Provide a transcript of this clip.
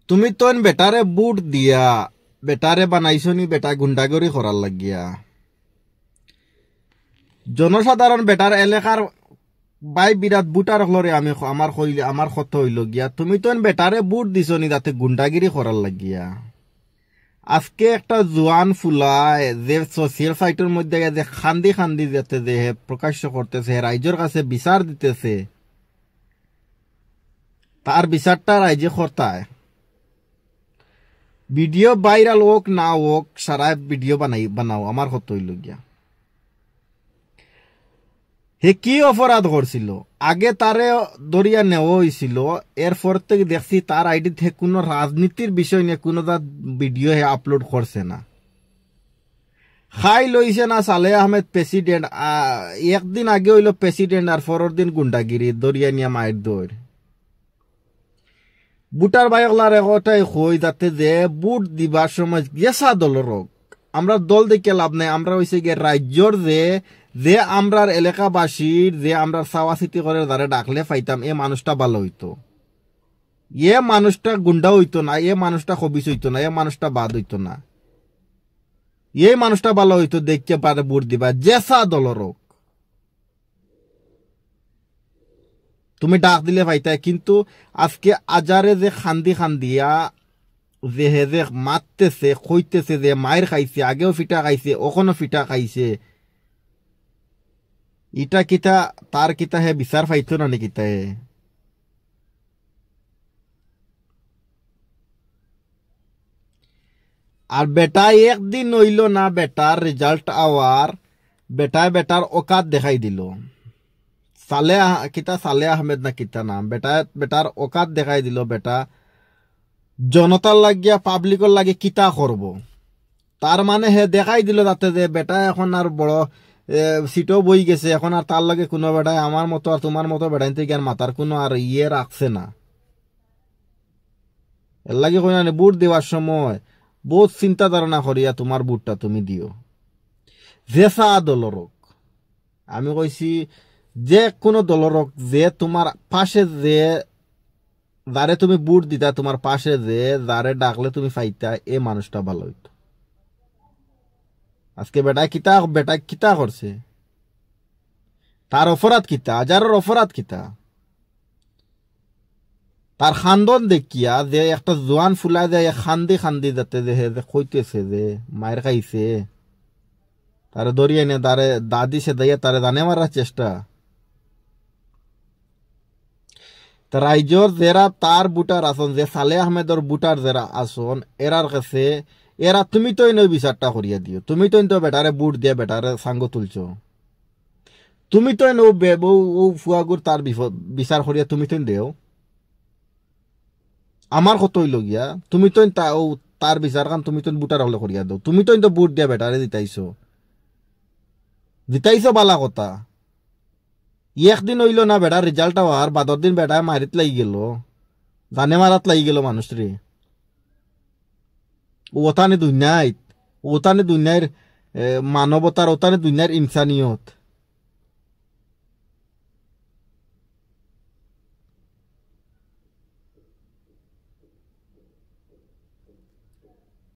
তুমি তো বেটারে বুট দিয়া বেটারে বানাইছো নি বেটা গুন্ডাগরি করার লাগিয়া। জনসাধারণ বেটার এলাকার বাই বিরাট বুটার হলরে আমি আমার কথা হইল গিয়া তুমি তো বেটারে বুট দিছ নি যাতে গুন্ডাগিরি করার লাগিয়া। আজকে একটা জোয়ান ফুলায় যে সোশিয়াল সাইটের মধ্যে যে খান্দি খান্দি যাতে যে প্রকাশ্য করতেছে রাইজের কাছে বিচার দিতেছে, তার বিচারটা রাইজে করতায়। ভিডিও ভাইরাল হোক না হোক সারা ভিডিও বানাও আমার কথা হইল গিয়া। হে কি অপরাধ করছিল আগে তারে দরিয়া নেওয়া হয়েছিল, এরপর থেকে দেখছি তার আইডি থেকে কোনো রাজনীতির বিষয় নিয়ে কোনো ভিডিও হে আপলোড করছে না। খাই লইছে না সালেহ আহমেদ প্রেসিডেন্ট, একদিন আগে হইল প্রেসিডেন্ট আর পরের দিন গুন্ডাগিরি দরিয়া নিয়ে মায়ের দৌড়। বুটার বাইকলার একটাই হই যাতে যে বুট দিবার সময় গেসা দলের হোক, আমরা দল দেখে লাভ নাই। আমরা হয়েছে গিয়ে রাজ্যর যে আমরার এলাকাবাসীর যে আমরা সাওয়া সিটি করে যারা ডাকলে পাইতাম এ মানুষটা ভালো হইতো, এ মানুষটা গুন্ডা হইতো না, এ মানুষটা খবিস হইতো না, এ মানুষটা বাদ হইতো না, এই মানুষটা ভালো হইতো দেখতে পারে বুট দিবা জেসা দলের হোক। তুমি ডাক দিলে পাইতাই, কিন্তু আজকে আজারে যে খান্দিয়া যে হে যে মারতেছে কইতেছে যে মায়ের খাইছে, আগেও ফিটা খাইছে ওখানো ফিটা খাইছে, ইটা কিতা তার কিতা হে বিচার পাইতো না নি কিতা হে। আর বেটা একদিন হইল না বেটার রেজাল্ট আওয়ার বেটার ওকাত দেখাই দিল। সালেহ আহমেদ না কিতা নাম, বেটার ওকাত দেখাই দিল। বেটা জনতার লাগিয়া পাবলিকর লাগে কিতা করব, তার মানে হে দেখাই দিল যাতে যে বেটা এখন আর বড় সিটও বই গেছে, এখন আর তার লাগে কোনো বেটায় আমার মতো আর তোমার মতো বেটাইতে গিয়ে মাতার কোনো আর ইয়ে রাখছে না। এর লাগে কই না বুট দেওয়ার সময় বহুত চিন্তা ধারণা করিয়া তোমার বুটটা তুমি দিও। জেসা দলরক আমি কইছি যে কোনো দলরক যে তোমার পাশে যে যারে তুমি বুট দিতা, তোমার পাশে যে যারে ডাকলে তুমি পাইতা এ মানুষটা ভালো হইতো। আজকে বেটা কিতা করছে, তার অপরাধ কিতা, হাজারের অপরাধ কিতা, তার খান্দন দেখিয়া যে একটা জোয়ান ফুলায় যায় খান্দি যাতে যে কইতেছে যে মায়ের খাইছে, তারে দরিয়া নিয়ে তারে দাদি সে দাইয়া তারে জানে মারার চেষ্টা। রাইজর যারা তার বুটার আসন যে সালেহ আহমেদর বুটার যারা আসন এরার কাছে এরা তুমি তো নই বিচারটা করিয়া দিও। তুমি তো বেটারে বুট দিয়ে বেটারে সাঙ্গ তুলছ, তুমি তো ও ফুয়াগুর তার বিচার করিয়া তুমি তো দেও। আমার কত হইল গিয়া তুমি তো তার বিচার কান তুমি তো বুটার হলে করিয়া দাও। তুমি তো বুট দিয়া বেটারে জিতাইছো বালা কথা। একদিন হইল না বেটার রেজাল্ট হওয়ার বাদর দিন বেটায় মারিত লাগি গেল, জানে মারাত লাগি গেল মানুষ রে। ওতানে দুনিয়ার মানবতার, ওতানে দুনিয়ার ইনসানিয়ত।